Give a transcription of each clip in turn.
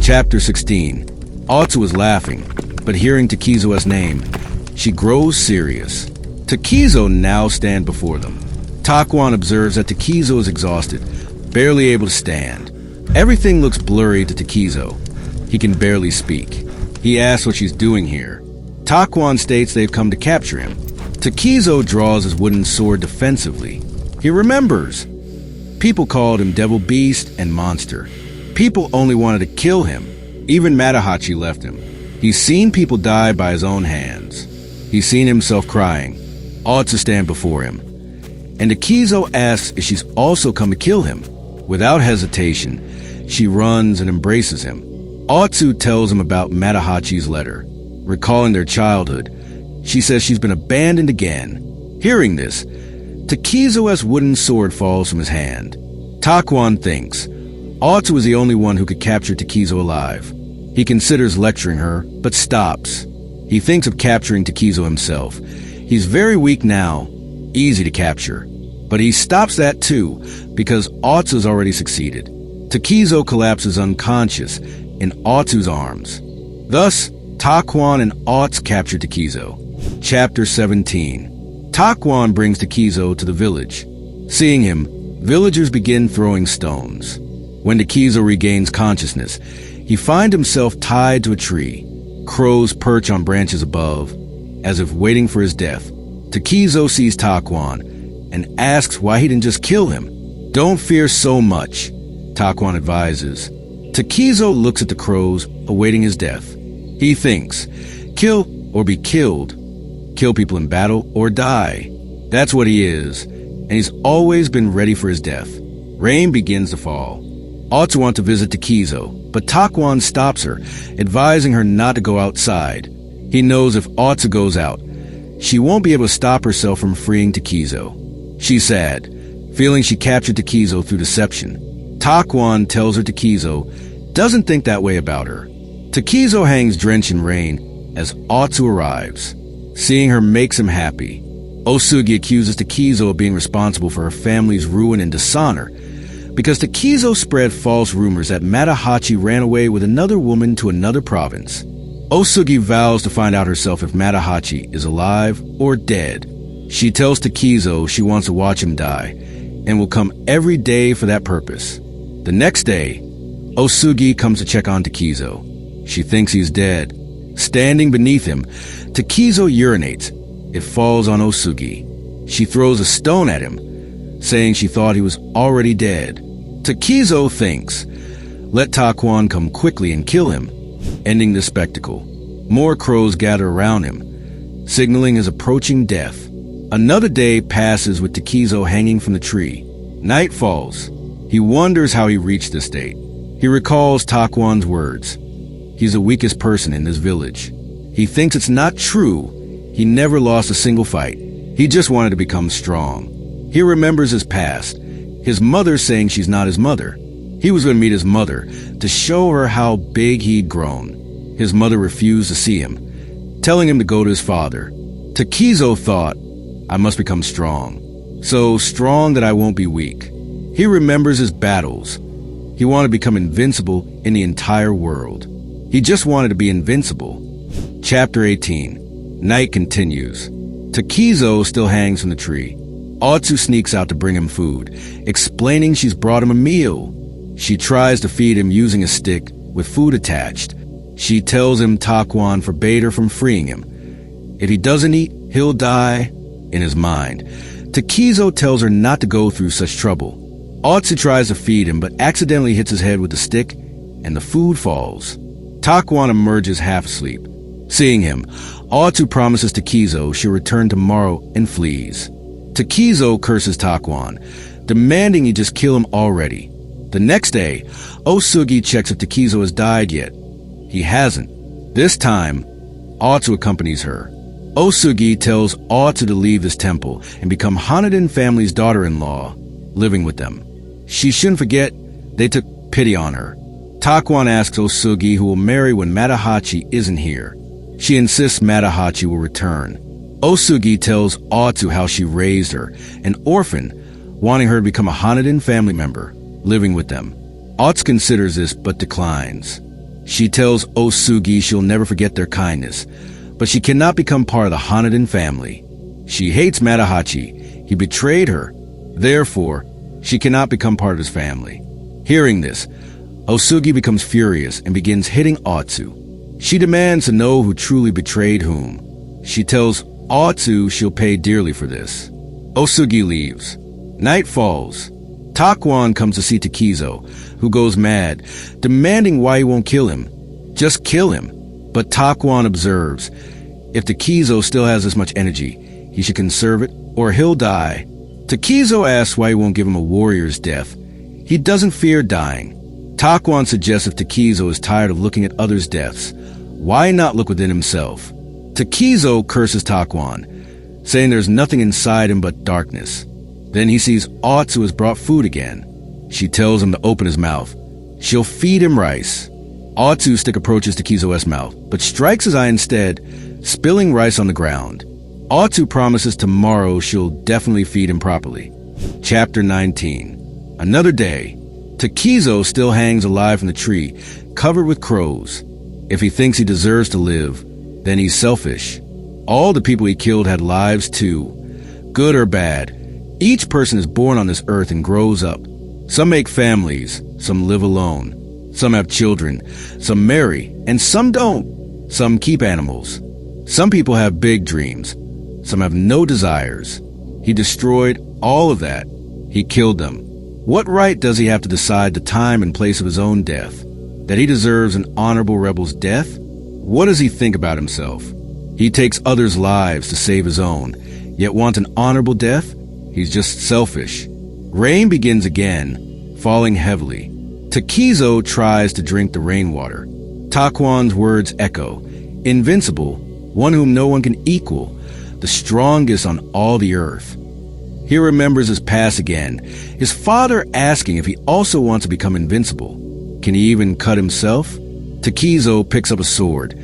Chapter 16. Otsu is laughing, but hearing Takizo's name, she grows serious. Takizo now stand before them. Takwon observes that Takizo is exhausted, barely able to stand. Everything looks blurry to Takizo. He can barely speak. He asks what she's doing here. Takwon states they've come to capture him. Takizo draws his wooden sword defensively. He remembers. People called him Devil Beast and Monster. People only wanted to kill him. Even Matahachi left him. He's seen people die by his own hands. He's seen himself crying. Otsu stand before him. And Takizo asks if she's also come to kill him. Without hesitation, she runs and embraces him. Otsu tells him about Matahachi's letter. Recalling their childhood, she says she's been abandoned again. Hearing this, Takizo's wooden sword falls from his hand. Takwon thinks Otsu is the only one who could capture Takizo alive. He considers lecturing her, but stops. He thinks of capturing Takizo himself. He's very weak now, easy to capture. But he stops that too, because Otsu's already succeeded. Takizo collapses unconscious in Otsu's arms. Thus, Takwon and Otsu capture Takizo. Chapter 17. Takwon brings Takizo to the village. Seeing him, villagers begin throwing stones. When Takizo regains consciousness, he finds himself tied to a tree. Crows perch on branches above, as if waiting for his death. Takizo sees Takwon and asks why he didn't just kill him. Don't fear so much, Takwon advises. Takizo looks at the crows, awaiting his death. He thinks, kill or be killed. Kill people in battle or die. That's what he is, and he's always been ready for his death. Rain begins to fall. Otsu wants to visit Takizo, but Takwon stops her, advising her not to go outside. He knows if Otsu goes out, she won't be able to stop herself from freeing Takizo. She's sad, feeling she captured Takizo through deception. Takwon tells her Takizo doesn't think that way about her. Takizo hangs drenched in rain as Otsu arrives. Seeing her makes him happy. Osugi accuses Takizo of being responsible for her family's ruin and dishonor because Takizo spread false rumors that Matahachi ran away with another woman to another province. Osugi vows to find out herself if Matahachi is alive or dead. She tells Takizo she wants to watch him die and will come every day for that purpose. The next day, Osugi comes to check on Takizo. She thinks he's dead. Standing beneath him, Takizo urinates. It falls on Osugi. She throws a stone at him, saying she thought he was already dead. Takizo thinks, let Takwon come quickly and kill him, ending the spectacle. More crows gather around him, signaling his approaching death. Another day passes with Takizo hanging from the tree. Night falls. He wonders how he reached this state. He recalls Takwon's words. He's the weakest person in this village. He thinks it's not true. He never lost a single fight. He just wanted to become strong. He remembers his past. His mother saying she's not his mother. He was going to meet his mother to show her how big he'd grown. His mother refused to see him, telling him to go to his father. Takizo thought, I must become strong. So strong that I won't be weak. He remembers his battles. He wanted to become invincible in the entire world. He just wanted to be invincible. Chapter 18. Night continues. Takizo still hangs from the tree. Otsu sneaks out to bring him food, explaining she's brought him a meal. She tries to feed him using a stick with food attached. She tells him Takwon forbade her from freeing him. If he doesn't eat, he'll die. In his mind, Takizo tells her not to go through such trouble. Otsu tries to feed him, but accidentally hits his head with the stick, and the food falls. Takwon emerges half asleep. Seeing him, Otsu promises Takizo she'll return tomorrow and flees. Takizo curses Takwon, demanding he just kill him already. The next day, Osugi checks if Takizo has died yet. He hasn't. This time, Otsu accompanies her. Osugi tells Otsu to leave this temple and become Haneden family's daughter-in-law, living with them. She shouldn't forget they took pity on her. Takwon asks Osugi who will marry when Matahachi isn't here. She insists Matahachi will return. Osugi tells Otsu how she raised her, an orphan, wanting her to become a Haneden family member, living with them. Otsu considers this but declines. She tells Osugi she'll never forget their kindness, but she cannot become part of the Hanaden family. She hates Matahachi. He betrayed her. Therefore, she cannot become part of his family. Hearing this, Osugi becomes furious and begins hitting Otsu. She demands to know who truly betrayed whom. She tells Otsu she'll pay dearly for this. Osugi leaves. Night falls. Takuan comes to see Takizo, who goes mad, demanding why he won't kill him. Just kill him. But Takuan observes, if Takizo still has this much energy, he should conserve it or he'll die. Takizo asks why he won't give him a warrior's death. He doesn't fear dying. Takuan suggests if Takizo is tired of looking at others' deaths, why not look within himself? Takizo curses Takuan, saying there's nothing inside him but darkness. Then he sees Otsu has brought food again. She tells him to open his mouth. She'll feed him rice. Otsu's stick approaches Takizo's mouth, but strikes his eye instead, spilling rice on the ground. Otsu promises tomorrow she'll definitely feed him properly. Chapter 19. Another day. Takizo still hangs alive from the tree, covered with crows. If he thinks he deserves to live, then he's selfish. All the people he killed had lives too, good or bad. Each person is born on this earth and grows up. Some make families, some live alone. Some have children, some marry, and some don't. Some keep animals. Some people have big dreams. Some have no desires. He destroyed all of that. He killed them. What right does he have to decide the time and place of his own death? That he deserves an honorable rebel's death? What does he think about himself? He takes others' lives to save his own, yet wants an honorable death? He's just selfish. Rain begins again, falling heavily. Takizo tries to drink the rainwater. Takuan's words echo. Invincible, one whom no one can equal, the strongest on all the earth. He remembers his past again, his father asking if he also wants to become invincible. Can he even cut himself? Takizo picks up a sword,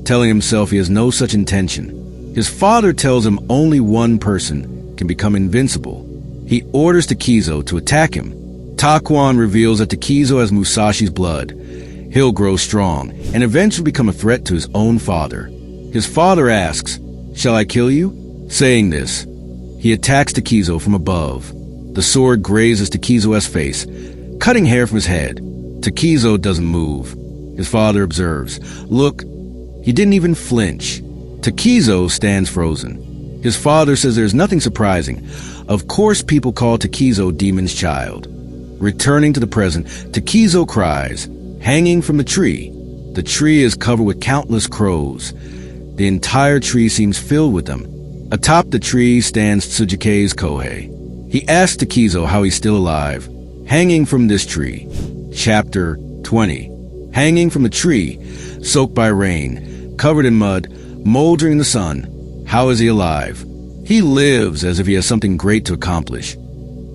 telling himself he has no such intention. His father tells him only one person can become invincible. He orders Takizo to attack him. Takuan reveals that Takizo has Musashi's blood. He'll grow strong and eventually become a threat to his own father. His father asks, "Shall I kill you?" Saying this, he attacks Takizo from above. The sword grazes Takizo's face, cutting hair from his head. Takizo doesn't move. His father observes. Look, he didn't even flinch. Takizo stands frozen. His father says there's nothing surprising. Of course people call Takizo Demon's Child. Returning to the present, Takizo cries, hanging from the tree. The tree is covered with countless crows. The entire tree seems filled with them. Atop the tree stands Tsuchike's Kohei. He asks Takizo how he's still alive. Hanging from this tree. Chapter 20. Hanging from the tree, soaked by rain, covered in mud, moldering in the sun. How is he alive? He lives as if he has something great to accomplish.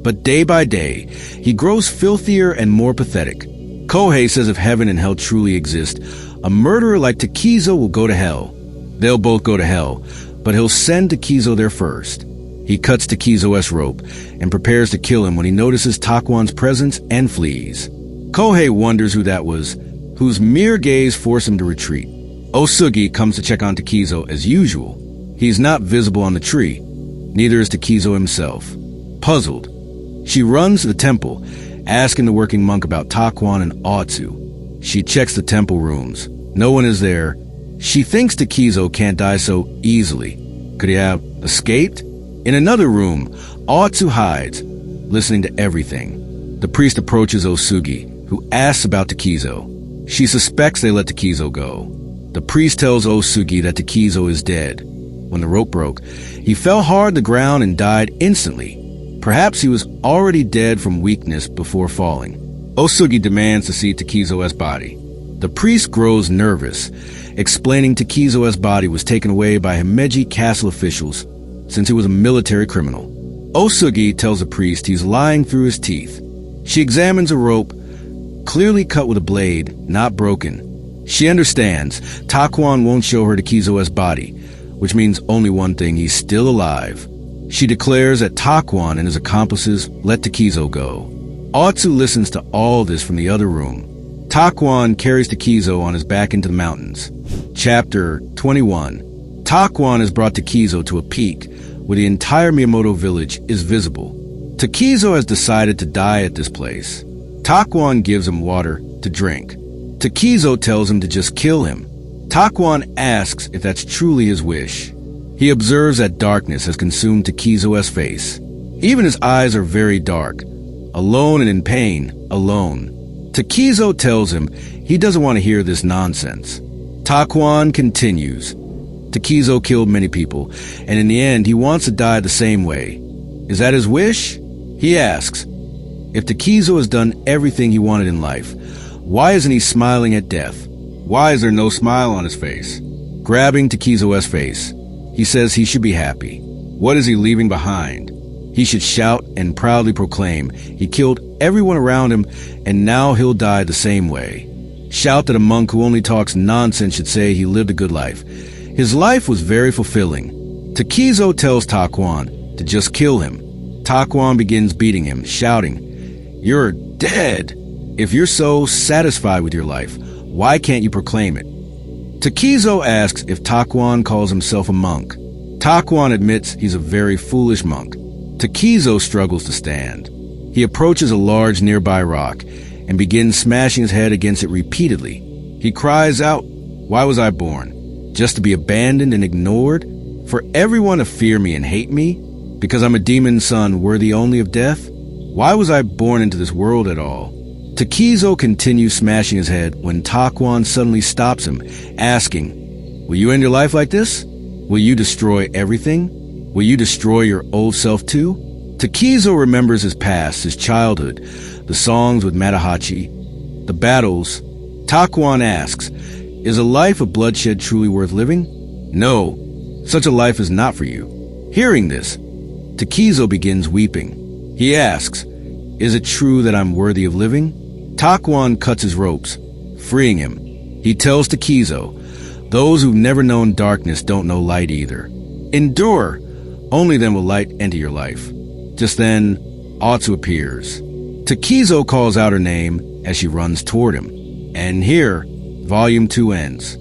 But day by day, he grows filthier and more pathetic. Kohei says if heaven and hell truly exist, a murderer like Takizo will go to hell. They'll both go to hell, but he'll send Takizo there first. He cuts Takizo's rope and prepares to kill him when he notices Takuan's presence and flees. Kohei wonders who that was, whose mere gaze forced him to retreat. Osugi comes to check on Takizo as usual. He's not visible on the tree. Neither is Takizo himself. Puzzled, she runs to the temple, asking the working monk about Takuan and Otsu. She checks the temple rooms. No one is there. She thinks Takizo can't die so easily. Could he have escaped? In another room, Otsu hides, listening to everything. The priest approaches Osugi, who asks about Takizo. She suspects they let Takizo go. The priest tells Osugi that Takizo is dead. When the rope broke, he fell hard to the ground and died instantly. Perhaps he was already dead from weakness before falling. Osugi demands to see Takizo's body. The priest grows nervous, explaining Takizo's body was taken away by Himeji castle officials since he was a military criminal. Osugi tells the priest he's lying through his teeth. She examines a rope, clearly cut with a blade, not broken. She understands Takuan won't show her Takizo's body, which means only one thing, he's still alive. She declares that Takuan and his accomplices let Takizo go. Otsu listens to all this from the other room. Takuan carries Takizo on his back into the mountains. Chapter 21. Takuan is brought Takizo to a peak where the entire Miyamoto village is visible. Takizo has decided to die at this place. Takuan gives him water to drink. Takizo tells him to just kill him. Takuan asks if that's truly his wish. He observes that darkness has consumed Takizo's face. Even his eyes are very dark. Alone and in pain, alone. Takizo tells him he doesn't want to hear this nonsense. Takuan continues. Takizo killed many people, and in the end he wants to die the same way. Is that his wish? He asks. If Takizo has done everything he wanted in life, why isn't he smiling at death? Why is there no smile on his face? Grabbing Takizo's face, he says he should be happy. What is he leaving behind? He should shout and proudly proclaim he killed everyone around him and now he'll die the same way. Shout that a monk who only talks nonsense should say he lived a good life. His life was very fulfilling. Takizo tells Takuan to just kill him. Takuan begins beating him, shouting, "You're dead! If you're so satisfied with your life, why can't you proclaim it?" Takizo asks if Takuan calls himself a monk. Takuan admits he's a very foolish monk. Takizo struggles to stand. He approaches a large nearby rock and begins smashing his head against it repeatedly. He cries out, "Why was I born? Just to be abandoned and ignored? For everyone to fear me and hate me? Because I'm a demon's son worthy only of death? Why was I born into this world at all?" Takizo continues smashing his head when Takuan suddenly stops him, asking, "Will you end your life like this? Will you destroy everything? Will you destroy your old self too?" Takizo remembers his past, his childhood, the songs with Matahachi, the battles. Takuan asks, "Is a life of bloodshed truly worth living?" "No, such a life is not for you." Hearing this, Takizo begins weeping. He asks, "Is it true that I'm worthy of living?" Takuan cuts his ropes, freeing him. He tells Takizo, "Those who've never known darkness don't know light either. Endure, only then will light enter your life." Just then, Atsu appears. Takizo calls out her name as she runs toward him. And here, Volume 2 ends.